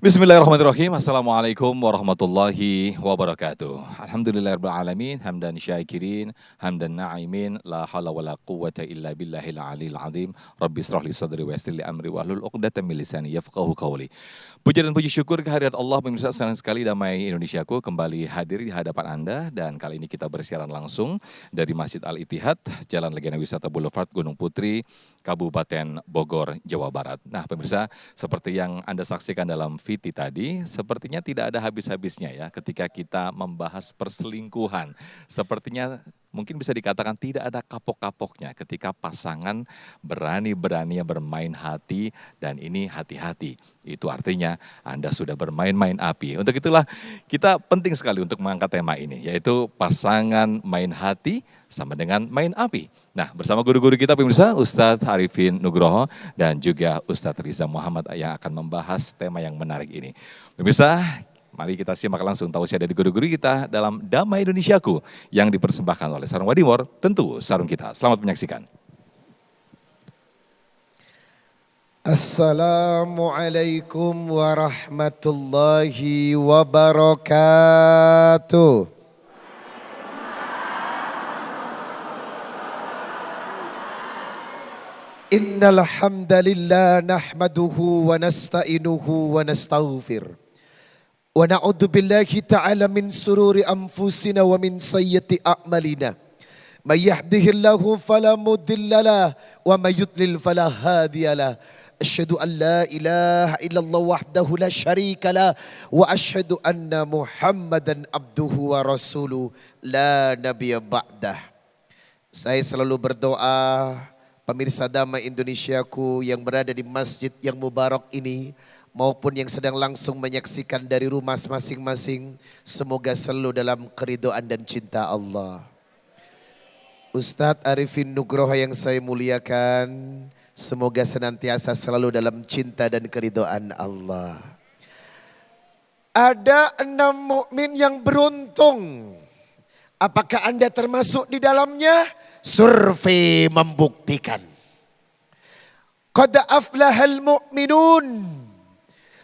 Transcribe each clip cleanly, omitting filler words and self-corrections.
Bismillahirrahmanirrahim. Assalamualaikum warahmatullahi wabarakatuh. Alhamdulillahirrahmanirrahim. Hamdan syakirin, hamdan na'imin. La hawla wa la quwwata illa billahil aliyil azim. Rabbi israh li sadri wa yassir li amri wahlul 'uqdatam min lisani yafqahu qawli. Puji dan puji syukur kehadirat Allah, pemirsa senang sekali Damai Indonesiaku kembali hadir di hadapan Anda, dan kali ini kita bersiaran langsung dari Masjid Al-Ittihad, Jalan Legenda Wisata Boulevard Gunung Putri, Kabupaten Bogor, Jawa Barat. Nah, pemirsa, seperti yang Anda saksikan dalam VT tadi, sepertinya tidak ada habis-habisnya ya ketika kita membahas perselingkuhan. Sepertinya mungkin bisa dikatakan tidak ada kapok-kapoknya ketika pasangan berani-beraninya bermain hati, dan ini hati-hati. Itu artinya Anda sudah bermain-main api. Untuk itulah kita penting sekali untuk mengangkat tema ini, yaitu pasangan main hati sama dengan main api. Nah, bersama guru-guru kita pemirsa, Ustadz Arifin Nugroho dan juga Ustadz Riza Muhammad yang akan membahas tema yang menarik ini. Pemirsa, mari kita simak langsung tausiah dari guru-guru kita dalam Damai Indonesiaku yang dipersembahkan oleh Sarung Wadimor, tentu sarung kita. Selamat menyaksikan. Assalamualaikum warahmatullahi wabarakatuh. Innal hamdalillah nahmaduhu wa nasta'inuhu wa nastaghfir. Wa na'udzu billahi ta'ala min sururi anfusina wa min sayyiati a'malina. May yahdihillahu fala mudilla lahu wa may yudlil fala hadiya lahu. Asyhadu an la ilaha illallah wahdahu la syarika lah wa asyhadu anna Muhammadan abduhu wa rasuluh la nabiyya ba'dah. Saya selalu berdoa, pemirsa Damai Indonesiaku yang berada di masjid yang mubarak ini maupun yang sedang langsung menyaksikan dari rumah masing-masing, semoga selalu dalam keridhaan dan cinta Allah. Ustadz Arifin Nugroho yang saya muliakan, semoga senantiasa selalu dalam cinta dan keridhaan Allah. Ada 6 mukmin yang beruntung. Apakah Anda termasuk di dalamnya? Survei membuktikan. Qad aflahal mu'minun.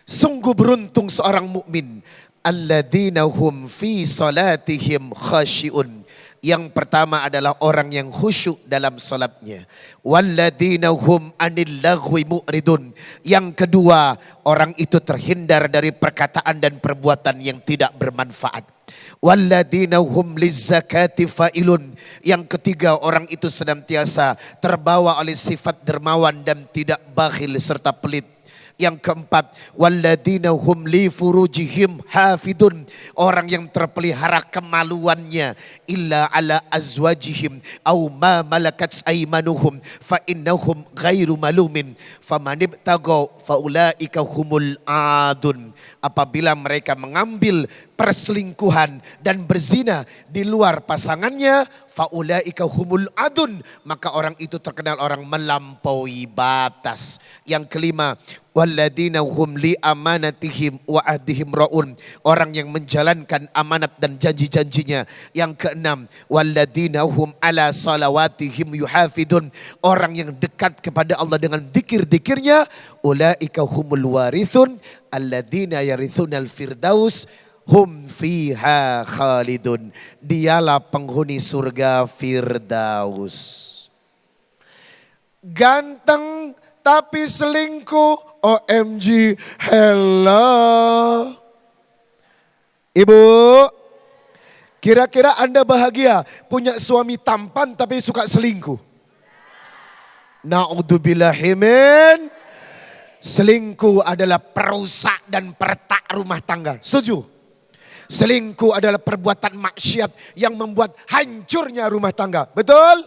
Sungguh beruntung seorang mukmin. Alladzina hum fi salatihim khasyi'un. Yang pertama adalah orang yang khusyuk dalam salatnya. Walladzina hum anil laghwi mu'ridun. Yang kedua, orang itu terhindar dari perkataan dan perbuatan yang tidak bermanfaat. Walladzina hum lizzakati fa'ilun. Yang ketiga, orang itu senantiasa terbawa oleh sifat dermawan dan tidak bakhil serta pelit. Yang keempat, walladzina hum li furujihim hafidun. Orang yang terpelihara kemaluannya illa ala azwajihim au ma malakat aymanuhum fa innahum ghairu malumin famanibtagau faulaika humul adun. Apabila mereka mengambil perselingkuhan dan berzina di luar pasangannya, faulaika humul adun, maka orang itu terkenal orang melampaui batas. Yang kelima, walladzina hum li amanatihim wa ahdihim raun. Orang yang menjalankan amanat dan janji-janjinya. Yang keenam, walladzina hum ala salawatihim yuhafidun. Orang yang dekat kepada Allah dengan dikir-dikirnya. Ulaika humul warithun alladzina yarithunal firdaus hum fiha khalidun. Dialah penghuni surga Firdaus. Ganteng tapi selingkuh, OMG, hello. Ibu, kira-kira Anda bahagia punya suami tampan tapi suka selingkuh? Na'udzubillahimin. Selingkuh adalah perusak dan peretak rumah tangga. Setuju? Selingkuh adalah perbuatan maksiat yang membuat hancurnya rumah tangga. Betul?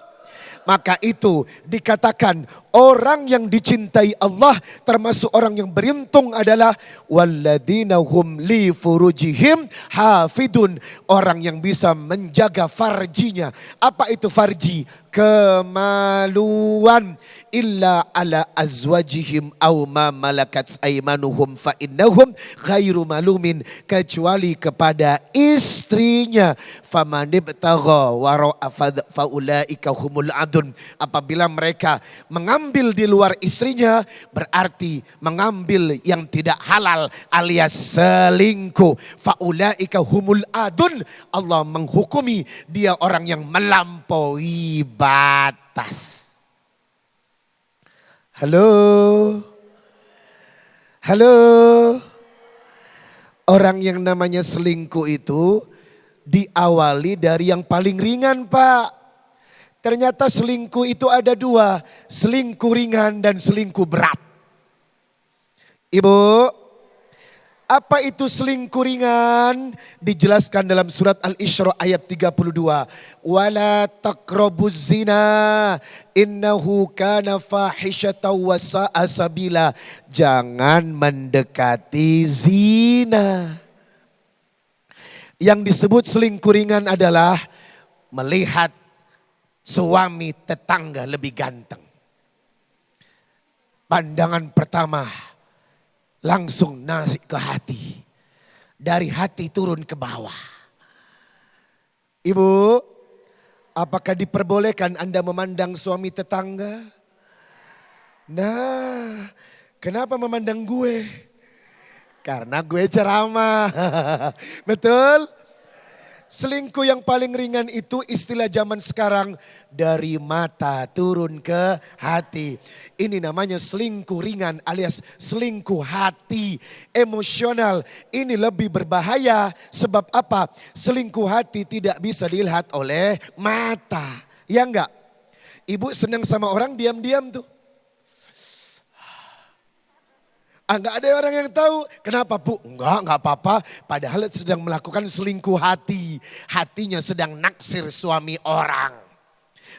Maka itu dikatakan orang yang dicintai Allah termasuk orang yang beruntung adalah walladzina hum li furujihim hafidun. Orang yang bisa menjaga farjinya. Apa itu farji? Kemaluan. Illa ala azwajihim au ma malakat aymanuhum fa innahum ghairu malumin. Kecuali kepada istrinya. Famanibtagha wara'a faulaika humul adun. Apabila mereka mengambil mengambil di luar istrinya berarti mengambil yang tidak halal alias selingkuh. Faulaika humul adun. Allah menghukumi dia orang yang melampaui batas. Halo. Halo. Orang yang namanya selingkuh itu diawali dari yang paling ringan, Pak. Ternyata selingkuh itu ada dua, selingkuh ringan dan selingkuh berat. Ibu, apa itu selingkuh ringan? Dijelaskan dalam surat Al-Isra ayat 32. Wala taqrabuz zina innahu kana fahisyatan wa sa'a sabila. Jangan mendekati zina. Yang disebut selingkuh ringan adalah melihat suami tetangga lebih ganteng. Pandangan pertama langsung naik ke hati. Dari hati turun ke bawah. Ibu, apakah diperbolehkan Anda memandang suami tetangga? Nah, kenapa memandang gue? Karena gue ceramah. Betul? Selingkuh yang paling ringan itu istilah zaman sekarang dari mata turun ke hati. Ini namanya selingkuh ringan alias selingkuh hati emosional. Ini lebih berbahaya sebab apa? Selingkuh hati tidak bisa dilihat oleh mata. Ya enggak? Ibu senang sama orang diam-diam tuh. Enggak ada orang yang tahu. Kenapa, Bu? Enggak apa-apa. Padahal sedang melakukan selingkuh hati. Hatinya sedang naksir suami orang.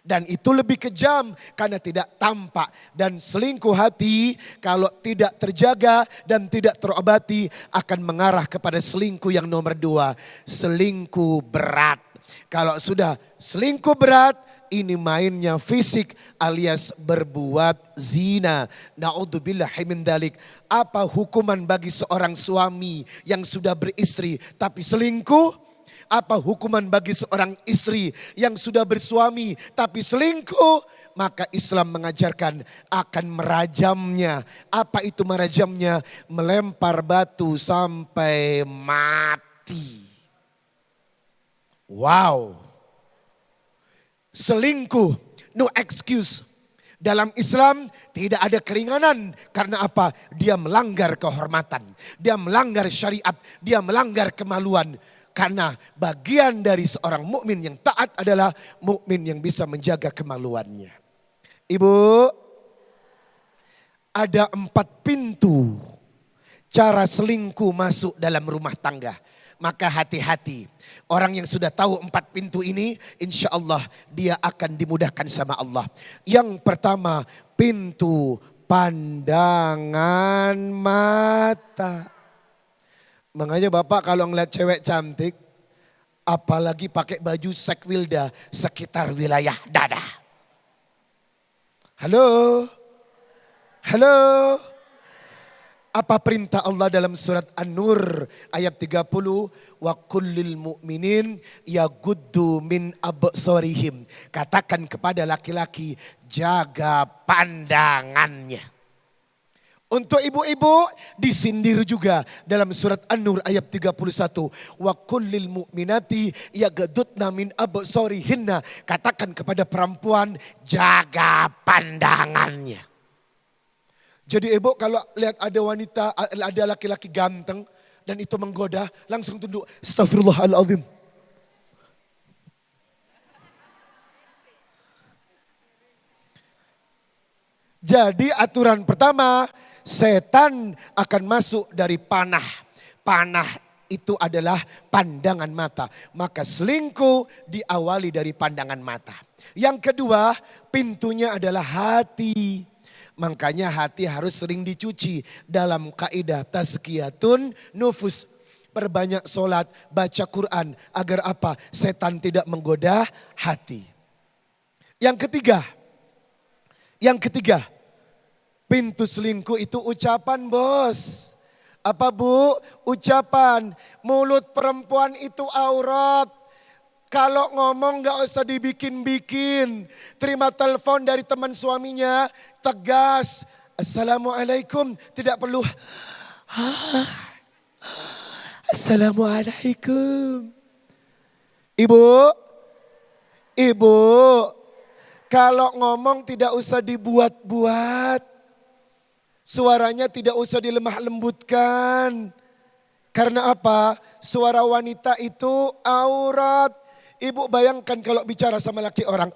Dan itu lebih kejam karena tidak tampak. Dan selingkuh hati kalau tidak terjaga dan tidak terobati akan mengarah kepada selingkuh yang nomor dua. Selingkuh berat. Kalau sudah selingkuh berat, ini mainnya fisik alias berbuat zina. Na'udzubillahi min dzalik. Apa hukuman bagi seorang suami yang sudah beristri tapi selingkuh? Apa hukuman bagi seorang istri yang sudah bersuami tapi selingkuh? Maka Islam mengajarkan akan merajamnya. Apa itu merajamnya? Melempar batu sampai mati. Wow. Selingkuh, no excuse. Dalam Islam tidak ada keringanan. Karena apa? Dia melanggar kehormatan. Dia melanggar syariat. Dia melanggar kemaluan. Karena bagian dari seorang mukmin yang taat adalah mukmin yang bisa menjaga kemaluannya. Ibu, ada 4 pintu cara selingkuh masuk dalam rumah tangga. Maka hati-hati. Orang yang sudah tahu 4 pintu ini, insya Allah dia akan dimudahkan sama Allah. Yang pertama, pintu pandangan mata. Makanya Bapak kalau ngeliat cewek cantik, apalagi pakai baju sekwilda sekitar wilayah dada. Halo? Halo? Apa perintah Allah dalam surat An-Nur ayat 30? Wa kullil mu'minin yaguddu min absarihim. Katakan kepada laki-laki, jaga pandangannya. Untuk ibu-ibu disindir juga dalam surat An-Nur ayat 31. Wa kullil mu'minati yagadudna min absarihinna. Katakan kepada perempuan, jaga pandangannya. Jadi ibu kalau lihat ada wanita, ada laki-laki ganteng dan itu menggoda, langsung tunduk, astagfirullahaladzim. Jadi aturan pertama, setan akan masuk dari panah. Panah itu adalah pandangan mata. Maka selingkuh diawali dari pandangan mata. Yang kedua, pintunya adalah hati. Makanya hati harus sering dicuci dalam kaidah tazkiyatun nufus. Perbanyak sholat, baca Quran. Agar apa? Setan tidak menggoda hati. Yang ketiga. Pintu selingkuh itu ucapan, bos. Apa, Bu? Ucapan. Mulut perempuan itu aurat. Kalau ngomong gak usah dibikin-bikin. Terima telepon dari teman suaminya, tegas. Assalamualaikum, tidak perlu. Assalamualaikum. Ibu, kalau ngomong tidak usah dibuat-buat. Suaranya tidak usah dilemah lembutkan. Karena apa? Suara wanita itu aurat. Ibu bayangkan kalau bicara sama laki orang.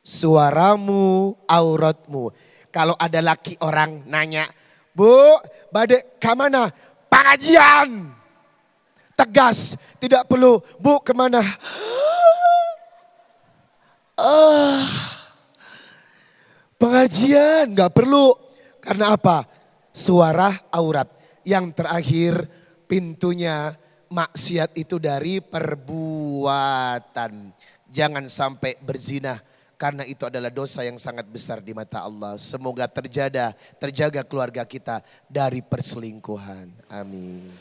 Suaramu, auratmu. Kalau ada laki orang nanya, Bu, badek kemana? Pengajian. Tegas, tidak perlu. Bu, kemana? Pengajian, gak perlu. Karena apa? Suara aurat. Yang terakhir, pintunya maksiat itu dari perbuatan. Jangan sampai berzina. Karena itu adalah dosa yang sangat besar di mata Allah. Semoga terjaga keluarga kita dari perselingkuhan. Amin.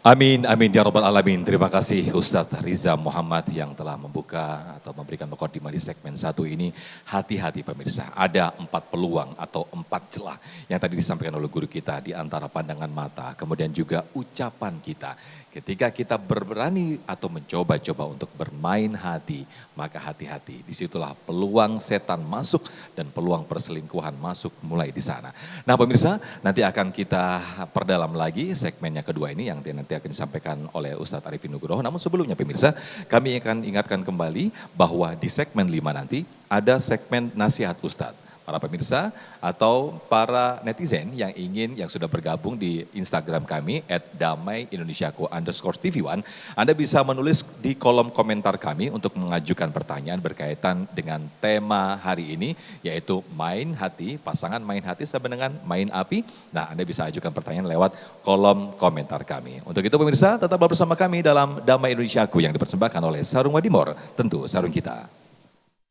Amin, amin ya rabbal alamin. Terima kasih Ustadz Riza Muhammad yang telah membuka atau memberikan mukadimah di segmen 1 ini. Hati-hati pemirsa, ada 4 peluang atau 4 celah yang tadi disampaikan oleh guru kita di antara pandangan mata, kemudian juga ucapan kita. Ketika kita berani atau mencoba-coba untuk bermain hati, maka hati-hati. Disitulah peluang setan masuk dan peluang perselingkuhan masuk mulai di sana. Nah pemirsa, nanti akan kita perdalam lagi segmen yang kedua ini yang nanti akan disampaikan oleh Ustadz Arifin Nugroho. Namun sebelumnya pemirsa, kami akan ingatkan kembali bahwa di segmen 5 nanti ada segmen nasihat Ustadz. Para pemirsa atau para netizen yang sudah bergabung di Instagram kami @damaiindonesiaku_tv1, Anda bisa menulis di kolom komentar kami untuk mengajukan pertanyaan berkaitan dengan tema hari ini, yaitu main hati, pasangan main hati sama dengan main api. Nah, Anda bisa ajukan pertanyaan lewat kolom komentar kami. Untuk itu pemirsa, tetap bersama kami dalam Damai Indonesiaku yang dipersembahkan oleh Sarung Wadimor, tentu sarung kita.